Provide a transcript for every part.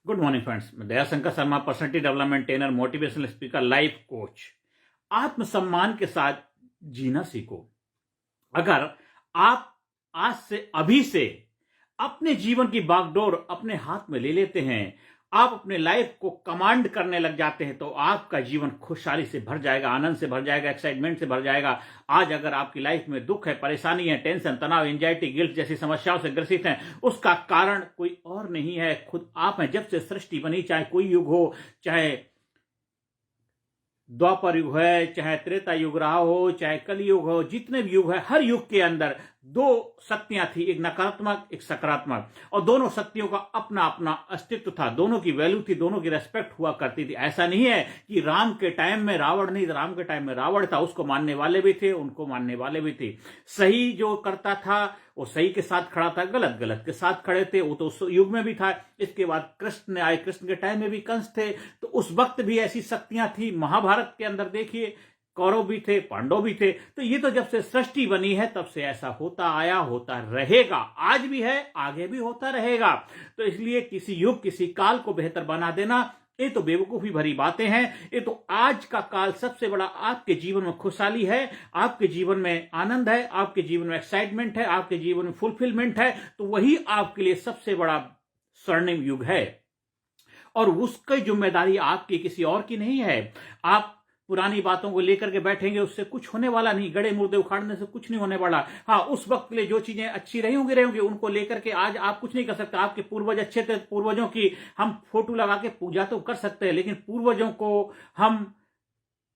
Good morning friends. मैं Dayashankar Sharma, personality development trainer, motivational speaker, life coach. आत्मसम्मान के साथ जीना सीखो। अगर आप आज से अभी से अपने जीवन की बागडोर अपने हाथ में ले लेते हैं, आप अपने लाइफ को कमांड करने लग जाते हैं, तो आपका जीवन खुशहाली से भर जाएगा, आनंद से भर जाएगा, एक्साइटमेंट से भर जाएगा। आज अगर आपकी लाइफ में दुख है, परेशानी है, टेंशन, तनाव, एंजाइटी, गिल्ट जैसी समस्याओं से ग्रसित हैं, उसका कारण कोई और नहीं है, खुद आप हैं। जब से सृष्टि बनी, चाहे कोई युग हो, चाहे द्वापर युग है, चाहे त्रेता युग रहा हो, चाहे कलयुग हो, जितने भी युग है, हर युग के अंदर दो शक्तियां थी, एक नकारात्मक, एक सकारात्मक, और दोनों शक्तियों का अपना अपना अस्तित्व था, दोनों की वैल्यू थी, दोनों की रेस्पेक्ट हुआ करती थी। ऐसा नहीं है कि राम के टाइम में रावण नहीं, राम के टाइम में रावण था, उसको मानने वाले भी थे, उनको मानने वाले भी थे। सही जो करता था वो सही के साथ खड़ा था, गलत गलत के साथ खड़े थे, वो तो उस युग में भी था। इसके बाद कृष्ण आए, कृष्ण के टाइम में भी कंस थे, तो उस वक्त भी ऐसी शक्तियां थी। महाभारत के अंदर देखिए, कौरव भी थे, पांडव भी थे। तो ये तो जब से सृष्टि बनी है तब से ऐसा होता आया, होता रहेगा, आज भी है, आगे भी होता रहेगा। तो इसलिए किसी युग, किसी काल को बेहतर बना देना, ये तो बेवकूफी भरी बातें हैं। ये तो आज का काल सबसे बड़ा आपके जीवन में खुशहाली है, आपके जीवन में आनंद है, आपके जीवन में एक्साइटमेंट है, आपके जीवन में फुलफिलमेंट है, तो वही आपके लिए सबसे बड़ा स्वर्णिम युग है। और उसकी जिम्मेदारी आपकी, किसी और की नहीं है। आप पुरानी बातों को लेकर के बैठेंगे, उससे कुछ होने वाला नहीं। गड़े मुर्दे उखाड़ने से कुछ नहीं होने वाला। हाँ, उस वक्त के लिए जो चीजें अच्छी रही होंगी, उनको लेकर के आज आप कुछ नहीं कर सकते। आपके पूर्वज अच्छे थे, पूर्वजों की हम फोटो लगा के पूजा तो कर सकते हैं, लेकिन पूर्वजों को हम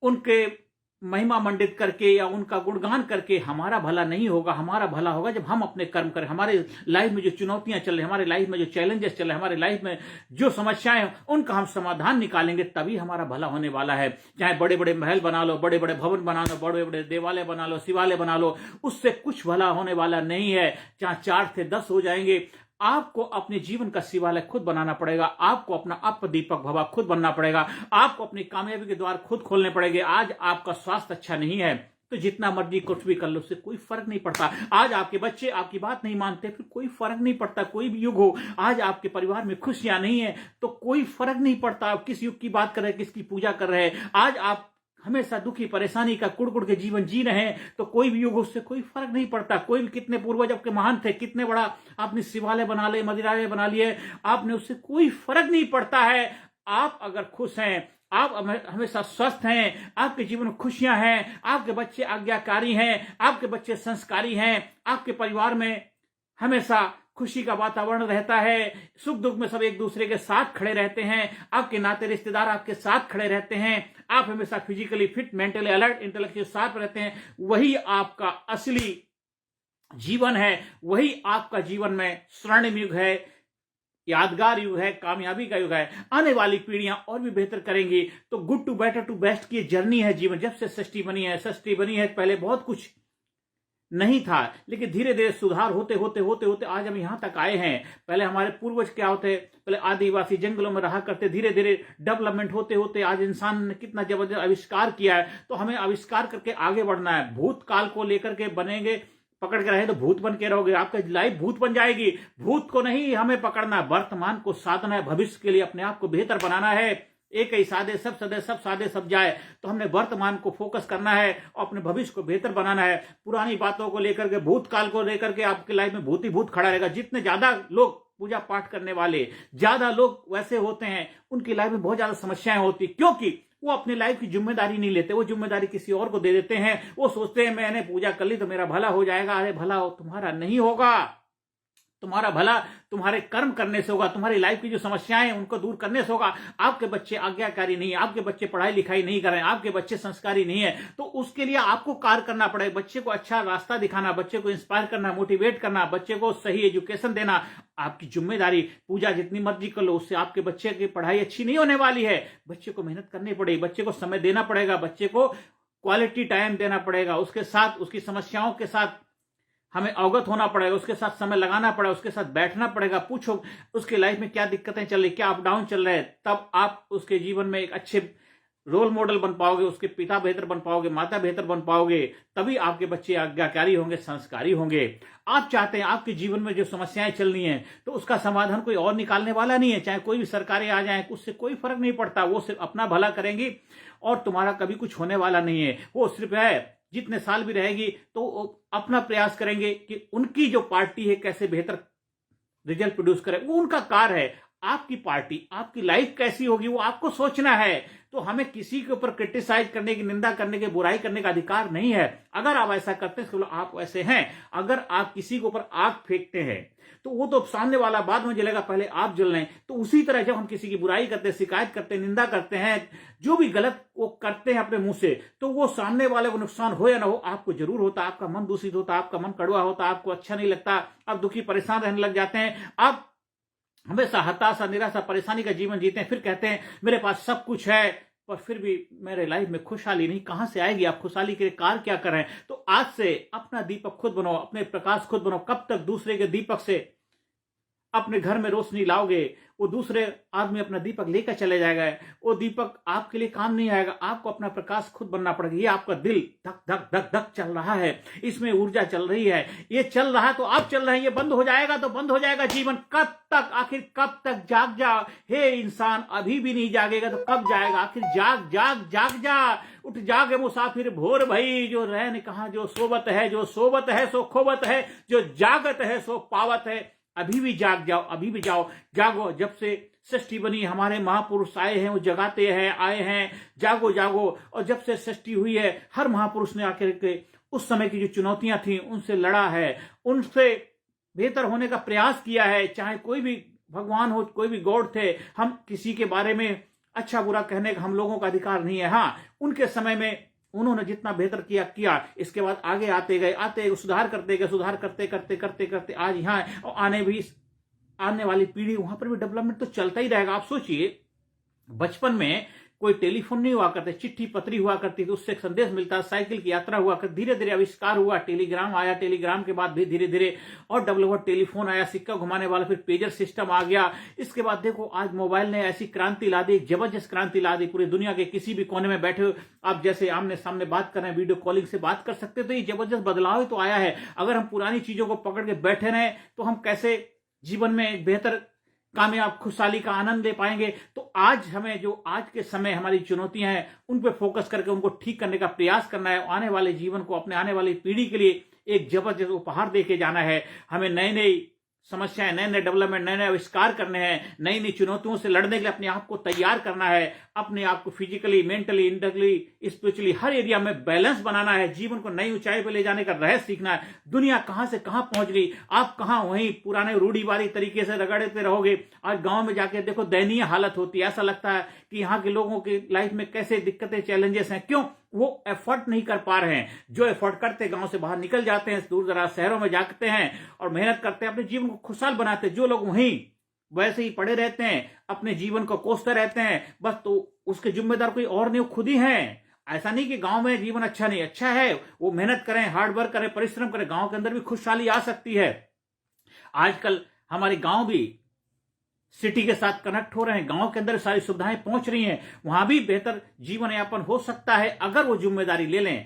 उनके महिमा मंडित करके या उनका गुणगान करके हमारा भला नहीं होगा। हमारा भला होगा जब हम अपने कर्म करें। हमारे लाइफ में जो चुनौतियां चल रही, हमारे लाइफ में जो चैलेंजेस चल रहे, हमारे लाइफ में जो समस्याएं हैं, उनका हम समाधान निकालेंगे, तभी हमारा भला होने वाला है। चाहे बड़े बड़े महल बना लो, बड़े बड़े भवन बना लो, बड़े बड़े देवालय बना लो, शिवालय बना लो, उससे कुछ भला होने वाला नहीं है। चाहे 4 थे 10 हो जाएंगे। आपको अपने जीवन का शिवालय खुद बनाना पड़ेगा। आपको अपना अप दीपक भवा खुद बनना पड़ेगा। आपको अपनी कामयाबी के द्वार खुद खोलने पड़ेंगे। आज आपका स्वास्थ्य अच्छा नहीं है तो जितना मर्जी कुछ भी कर लो, उससे कोई फर्क नहीं पड़ता। आज आपके बच्चे आपकी बात नहीं मानते, फिर कोई फर्क नहीं पड़ता। कोई भी युग हो, आज आपके परिवार में खुशियां नहीं है तो कोई फर्क नहीं पड़ता। आप किस युग की बात कर रहे हैं, किसकी पूजा कर रहे हैं। आज आप हमेशा दुखी परेशानी का कुड़कुड़ के जीवन जी रहे हैं तो कोई भी युग, उससे कोई फर्क नहीं पड़ता। कोई भी, कितने पूर्वज आपके महान थे, कितने बड़ा आपने शिवालय बना लिए, मंदिरालय बना लिए, आपने, उससे कोई फर्क नहीं पड़ता है। आप अगर खुश हैं, आप हमेशा स्वस्थ हैं, आपके जीवन में खुशियां हैं, आपके बच्चे आज्ञाकारी हैं, आपके बच्चे संस्कारी हैं, आपके परिवार में हमेशा खुशी का वातावरण रहता है, सुख दुख में सब एक दूसरे के साथ खड़े रहते हैं, आपके नाते रिश्तेदार आपके साथ खड़े रहते हैं, आप हमेशा physically fit, mentally alert, intellectual sharp रहते हैं, वही आपका असली जीवन है। वही आपका जीवन में स्वर्णिम युग है, यादगार युग है, कामयाबी का युग है। आने वाली पीढ़ियां और भी बेहतर करेंगी। तो good to better to best की जर्नी है जीवन। जब से सृष्टि बनी है, पहले बहुत कुछ नहीं था, लेकिन धीरे धीरे सुधार होते होते होते होते आज हम यहां तक आए हैं। पहले हमारे पूर्वज क्या होते, पहले आदिवासी जंगलों में रहा करते, धीरे धीरे डेवलपमेंट होते होते आज इंसान ने कितना जबरदस्त आविष्कार किया है। तो हमें आविष्कार करके आगे बढ़ना है। भूतकाल को लेकर के बनेंगे, पकड़ के रहे तो भूत बन के रहोगे, आपका लाइफ भूत बन जाएगी। भूत को नहीं हमें पकड़ना, वर्तमान को साधना है। भविष्य के लिए अपने आप को बेहतर बनाना है। एक ही साधे सब सदे, सब साधे सब जाए। तो हमने वर्तमान को फोकस करना है और अपने भविष्य को बेहतर बनाना है। पुरानी बातों को लेकर के, भूतकाल को लेकर के आपके लाइफ में भूत ही भूत खड़ा रहेगा। जितने ज्यादा लोग पूजा पाठ करने वाले, ज्यादा लोग वैसे होते हैं, उनकी लाइफ में बहुत ज्यादा समस्याएं होती, क्योंकि वो अपनी लाइफ की जिम्मेदारी नहीं लेते। वो जिम्मेदारी किसी और को दे देते हैं। वो सोचते हैं मैंने पूजा कर ली तो मेरा भला हो जाएगा। अरे भला तुम्हारा नहीं होगा। तुम्हारा भला तुम्हारे कर्म करने से होगा, तुम्हारी लाइफ की जो समस्याएं हैं उनको दूर करने से होगा। आपके बच्चे आज्ञाकारी नहीं है, आपके बच्चे पढ़ाई लिखाई नहीं कर रहे हैं, आपके बच्चे संस्कारी नहीं है, तो उसके लिए आपको कार्य करना पड़ेगा। बच्चे को अच्छा रास्ता दिखाना, बच्चे को इंस्पायर करना, मोटिवेट करना, बच्चे को सही एजुकेशन देना आपकी जिम्मेदारी। पूजा जितनी मर्जी कर लो, उससे आपके बच्चे की पढ़ाई अच्छी नहीं होने वाली है। बच्चे को मेहनत करनी पड़ेगी, बच्चे को समय देना पड़ेगा, बच्चे को क्वालिटी टाइम देना पड़ेगा, उसके साथ, उसकी समस्याओं के साथ हमें अवगत होना पड़ेगा, उसके साथ समय लगाना पड़ेगा, उसके साथ बैठना पड़ेगा। पूछो उसके लाइफ में क्या दिक्कतें चल रही, क्या अप डाउन चल रहे हैं, तब आप उसके जीवन में एक अच्छे रोल मॉडल बन पाओगे, उसके पिता बेहतर बन पाओगे, माता बेहतर बन पाओगे, तभी आपके बच्चे आज्ञाकारी होंगे, संस्कारी होंगे। आप चाहते हैं आपके जीवन में जो समस्याएं चल रही हैं तो उसका समाधान कोई और निकालने वाला नहीं है, चाहे कोई भी सरकारें आ जाएं, उससे कोई फर्क नहीं पड़ता, वो सिर्फ अपना भला करेंगी और तुम्हारा कभी कुछ होने वाला नहीं है। वो सिर्फ है जितने साल भी रहेगी तो अपना प्रयास करेंगे कि उनकी जो पार्टी है कैसे बेहतर रिजल्ट प्रोड्यूस करे, वो उनका कार्य है। आपकी पार्टी, आपकी लाइफ कैसी होगी वो आपको सोचना है। तो हमें किसी के ऊपर क्रिटिसाइज करने की, निंदा करने की, बुराई करने का अधिकार नहीं है। अगर आप ऐसा करते हैं तो आप ऐसे हैं। अगर आप किसी के ऊपर आग फेंकते हैं तो वो तो सामने वाला बाद में जलेगा, पहले आप जल रहे हैं। तो उसी तरह जब हम किसी की बुराई करते हैं, शिकायत करते हैं, निंदा करते हैं, जो भी गलत वो करते हैं अपने मुंह से, तो वो सामने वाले को नुकसान हो या ना हो, आपको जरूर होता। आपका मन दूषित होता, आपका मन कड़वा होता, आपको अच्छा नहीं लगता, आप दुखी परेशान रहने लग जाते हैं, आप हमेशा हताशा, निराशा, परेशानी का जीवन जीते हैं। फिर कहते हैं मेरे पास सब कुछ है पर फिर भी मेरे लाइफ में खुशहाली नहीं। कहां से आएगी? आप खुशहाली के लिए कार्य क्या कर रहे हैं? तो आज से अपना दीपक खुद बनो, अपने प्रकाश खुद बनो। कब तक दूसरे के दीपक से अपने घर में रोशनी लाओगे? वो दूसरे आदमी अपना दीपक लेकर चले जाएगा, वो दीपक आपके लिए काम नहीं आएगा। आपको अपना प्रकाश खुद बनना पड़ेगा। ये आपका दिल धक धक धक धक चल रहा है, इसमें ऊर्जा चल रही है, ये चल रहा है तो आप चल रहे हैं। ये बंद हो जाएगा तो बंद हो जाएगा जीवन। कब तक, आखिर कब तक जाग जाओ? हे इंसान, अभी भी नहीं जागेगा तो कब जाएगा? आखिर जाग जाग जाग जा, उठ जागे मुसाफिर भोर भई। जो रहने कहा, जो सोबत है, जो सोबत है सो खोबत है, जो जागत है सो पावत है। अभी भी जाग जाओ, अभी भी जाओ, जागो। जब से सृष्टि बनी हमारे महापुरुष आए हैं, वो जगाते हैं, आए हैं, जागो जागो। और जब से सृष्टि हुई है हर महापुरुष ने आकर के उस समय की जो चुनौतियां थी उनसे लड़ा है, उनसे बेहतर होने का प्रयास किया है। चाहे कोई भी भगवान हो, कोई भी गॉड थे, हम किसी के बारे में अच्छा बुरा कहने का हम लोगों का अधिकार नहीं है। हाँ, उनके समय में उन्होंने जितना बेहतर किया, इसके बाद आगे आते गए, सुधार करते गए, सुधार करते करते करते करते आज यहाँ है। और आने वाली पीढ़ी वहां पर भी डेवलपमेंट तो चलता ही रहेगा। आप सोचिए, बचपन में कोई टेलीफोन नहीं हुआ करते, चिट्ठी पत्री हुआ करती थी, उससे संदेश मिलता, साइकिल की यात्रा हुआ करती। धीरे धीरे आविष्कार हुआ, टेलीग्राम आया, टेलीग्राम के बाद भी धीरे धीरे और डेवलप हुआ, टेलीफोन आया, सिक्का घुमाने वाला, फिर पेजर सिस्टम आ गया। इसके बाद देखो आज मोबाइल ने ऐसी क्रांति ला दी, जबरदस्त क्रांति ला दी। पूरी दुनिया के किसी भी कोने में बैठे हो आप, जैसे आमने सामने बात कर रहे हैं, वीडियो कॉलिंग से बात कर सकते। तो ये जबरदस्त बदलाव ही तो आया है। अगर हम पुरानी चीजों को पकड़ के बैठे रहे तो हम कैसे जीवन में एक बेहतर कामयाब खुशहाली का आनंद ले पाएंगे? तो आज हमें जो आज के समय हमारी चुनौतियां हैं उन पे फोकस करके उनको ठीक करने का प्रयास करना है। आने वाले जीवन को, अपने आने वाली पीढ़ी के लिए एक जबरदस्त उपहार देके जाना है। हमें नई नई समस्याएं, नए नए डेवलपमेंट, नए नए आविष्कार करने हैं, नई नई चुनौतियों से लड़ने के लिए अपने आप को तैयार करना है। अपने आप को फिजिकली, मेंटली, इंटेलेक्चुअली, स्पिरिचुअली हर एरिया में बैलेंस बनाना है। जीवन को नई ऊंचाई पर ले जाने का रहस्य सीखना है। दुनिया कहां से कहां पहुंच गई, आप कहां वहीं पुराने रूढ़िवादी तरीके से रगड़ते रहोगे। आज गांव में जाके देखो, दयनीय हालत होती है। ऐसा लगता है कि यहाँ के लोगों की लाइफ में कैसे दिक्कतें, चैलेंजेस हैं। क्यों? वो एफर्ट नहीं कर पा रहे हैं। जो एफर्ट करते, गांव से बाहर निकल जाते हैं, दूर दराज शहरों में जाते हैं और मेहनत करते हैं, अपने जीवन को खुशहाल बनाते हैं। जो लोग वहीं वैसे ही पड़े रहते हैं, अपने जीवन को कोसते रहते हैं, बस तो उसके जिम्मेदार कोई और नहीं, खुद ही हैं। ऐसा नहीं कि गांव में जीवन अच्छा नहीं, अच्छा है। वो मेहनत करें, हार्ड वर्क करें, परिश्रम करें, गांव के अंदर भी खुशहाली आ सकती है। आजकल हमारे गांव भी सिटी के साथ कनेक्ट हो रहे हैं, गांव के अंदर सारी सुविधाएं पहुंच रही हैं, वहां भी बेहतर जीवन यापन हो सकता है अगर वो जिम्मेदारी ले लें।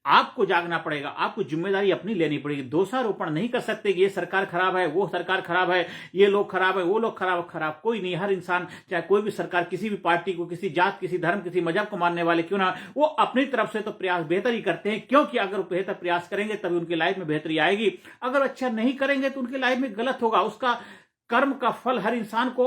आपको जागना पड़ेगा, आपको जिम्मेदारी अपनी लेनी पड़ेगी। दोषारोपण नहीं कर सकते कि ये सरकार खराब है, वो सरकार खराब है, ये लोग खराब है, वो लोग खराब कोई नहीं। हर इंसान, चाहे कोई भी सरकार, किसी भी पार्टी को, किसी जात, किसी धर्म, किसी मजहब को मानने वाले क्यों ना, वो अपनी तरफ से तो प्रयास बेहतर ही करते हैं। क्योंकि अगर वो बेहतर प्रयास करेंगे तभी उनकी लाइफ में बेहतरी आएगी। अगर अच्छा नहीं करेंगे तो उनकी लाइफ में गलत होगा। उसका कर्म का फल हर इंसान को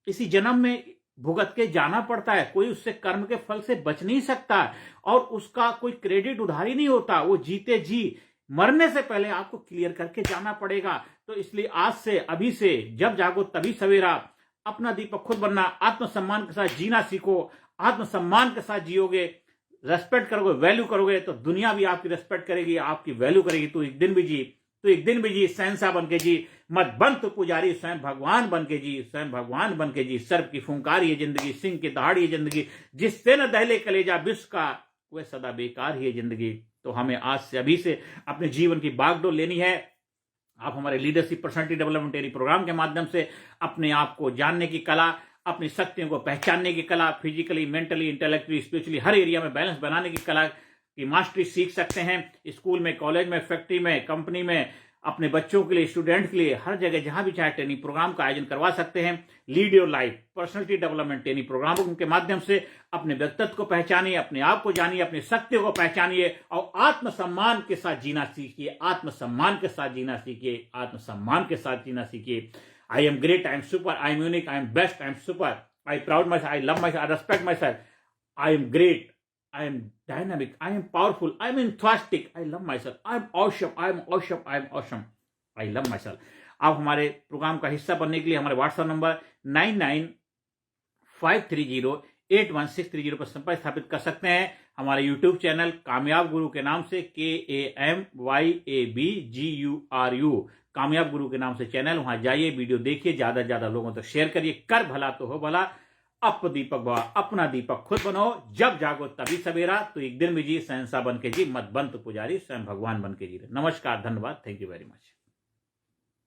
इसी जन्म में भुगत के जाना पड़ता है। कोई उससे कर्म के फल से बच नहीं सकता और उसका कोई क्रेडिट उधारी नहीं होता। वो जीते जी मरने से पहले आपको क्लियर करके जाना पड़ेगा। तो इसलिए आज से, अभी से, जब जागो तभी सवेरा। अपना दीपक खुद बनना, आत्मसम्मान के साथ जीना सीखो। आत्मसम्मान के साथ जियोगे, रेस्पेक्ट करोगे, वैल्यू करोगे तो दुनिया भी आपकी रेस्पेक्ट करेगी, आपकी वैल्यू करेगी। तो एक दिन भी जी शहंशाह बन के जी, मत बन तो पुजारी, स्वयं भगवान बन के जी, स्वयं भगवान बन के जी। सर्प की फुंकार ये जिंदगी, सिंह की दहाड़ ये जिंदगी, जिससे न दहले कलेजा विश्व का, वह सदा बेकार ही है जिंदगी। तो हमें आज से, अभी से अपने जीवन की बागडोर लेनी है। आप हमारे लीडरशिप पर्सनालिटी डेवलपमेंट प्रोग्राम के माध्यम से अपने आप को जानने की कला, अपनी शक्तियों को पहचानने की कला, फिजिकली, मेंटली, इंटेलेक्चुअली, स्पिरिचुअली हर एरिया में बैलेंस बनाने की कला की मास्टरी सीख सकते हैं। स्कूल में, कॉलेज में, फैक्ट्री में, कंपनी में, अपने बच्चों के लिए, स्टूडेंट के लिए, हर जगह जहां भी चाहे ट्रेनिंग प्रोग्राम का आयोजन करवा सकते हैं। Lead your life personality development training प्रोग्रामों के माध्यम से अपने व्यक्तित्व को पहचानिए, अपने आप को जानिए, अपनी शक्तियों को पहचानिए और आत्मसम्मान के साथ जीना सीखिए, आत्मसम्मान के साथ जीना सीखिए, आत्मसम्मान के साथ जीना सीखिए। I am great, I am super, I am unique, I am best, I am super, I proud my, I love my, I respect my self, I am great, I am dynamic, I am powerful, I am enthusiastic, I love myself, I am awesome, I am awesome, I am awesome, I love myself। आप हमारे programme का हिस्सा बनने के लिए हमारे WhatsApp number 9953081630 पर संपर्क स्थापित कर सकते हैं। हमारे यूट्यूब चैनल कामयाब गुरु के नाम से KAMYABGURU कामयाब गुरु के नाम से चैनल, वहां जाइए, वीडियो देखिए, ज्यादा से ज्यादा लोगों तक शेयर करिए। कर भला तो हो भला, अप दीपक भवा, अपना दीपक खुद बनो। जब जागो तभी सवेरा, तो एक दिन में जी, शहंशाह बन के जी, मत बन तो पुजारी, स्वयं भगवान बन के जी। नमस्कार, धन्यवाद, थैंक यू वेरी मच।